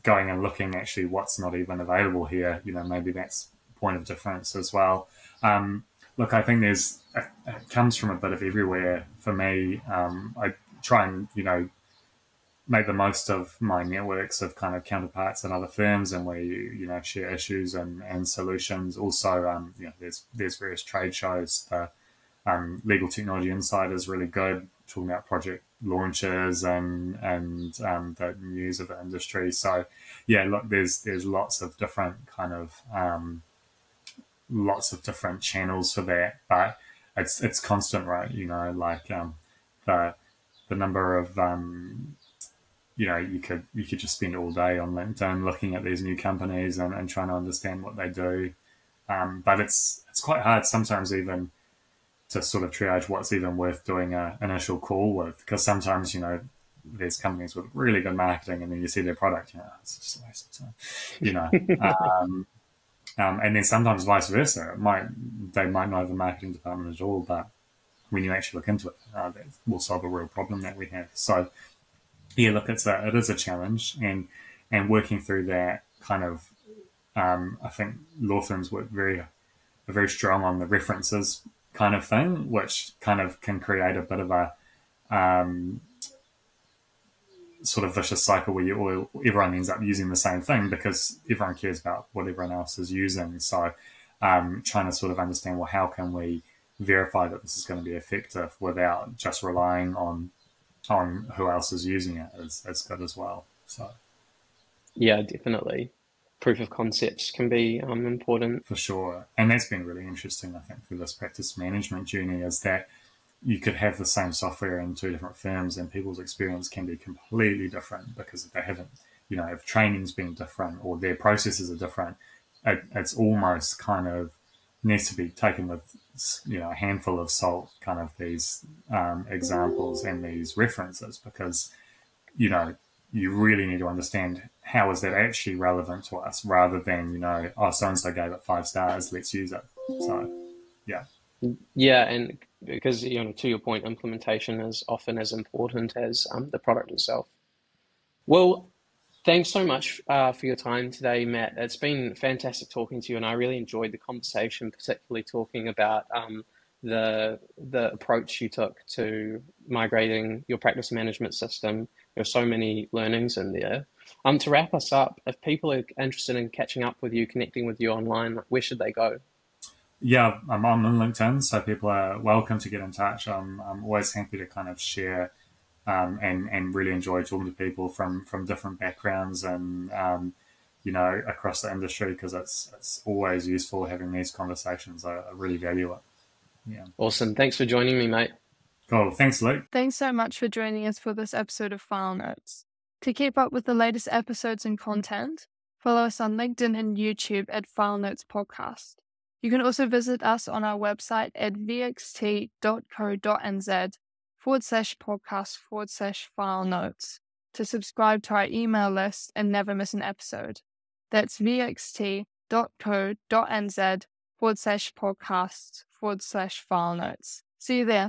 going and looking actually what's not even available here. Maybe that's a point of difference as well. Look, I think it comes from a bit of everywhere for me. I try and make the most of my networks of kind of counterparts and other firms, and where you share issues and solutions. Also, there's various trade shows. The Legal Technology Insight is really good, talking about project launches and the news of the industry. So, yeah, look, there's lots of different kind of lots of different channels for that, but it's constant, right? Like the number of you could just spend all day on LinkedIn looking at these new companies and trying to understand what they do. But it's quite hard sometimes even to sort of triage what's even worth doing an initial call with, because sometimes there's companies with really good marketing and then you see their product, it's just a waste of time, and then sometimes vice versa. They might not have a marketing department at all, but when you actually look into it, that will solve a real problem that we have. So yeah, look, it is a challenge, and working through that kind of, I think law firms are very strong on the references kind of thing, which kind of can create a bit of a sort of vicious cycle where everyone ends up using the same thing because everyone cares about what everyone else is using. So trying to sort of understand, well, how can we verify that this is going to be effective without just relying on who else is using it is good as well. So Yeah, definitely. Proof of concepts can be important. for sure. And that's been really interesting, I think, through this practice management journey, is that you could have the same software in two different firms and people's experience can be completely different because if they haven't, if training's been different or their processes are different, it's almost kind of needs to be taken with, a handful of salt, kind of these examples and these references, because, you really need to understand how is that actually relevant to us rather than, so-and-so gave it 5 stars, let's use it. So, yeah. Yeah, and because to your point, implementation is often as important as the product itself. Well, thanks so much for your time today, Matt. It's been fantastic talking to you, and I really enjoyed the conversation, particularly talking about the approach you took to migrating your practice management system. There are so many learnings in there. To wrap us up, if people are interested in catching up with you, connecting with you online, where should they go? Yeah, I'm on LinkedIn, so people are welcome to get in touch. I'm always happy to kind of share and really enjoy talking to people from different backgrounds and across the industry, because it's always useful having these conversations. I really value it. Yeah. Awesome. Thanks for joining me, mate. Cool. Thanks, Luke. Thanks so much for joining us for this episode of File Notes. To keep up with the latest episodes and content, follow us on LinkedIn and YouTube at File Notes Podcast. You can also visit us on our website at vxt.co.nz/podcast/file notes to subscribe to our email list and never miss an episode. That's vxt.co.nz/podcasts/file notes. See you there.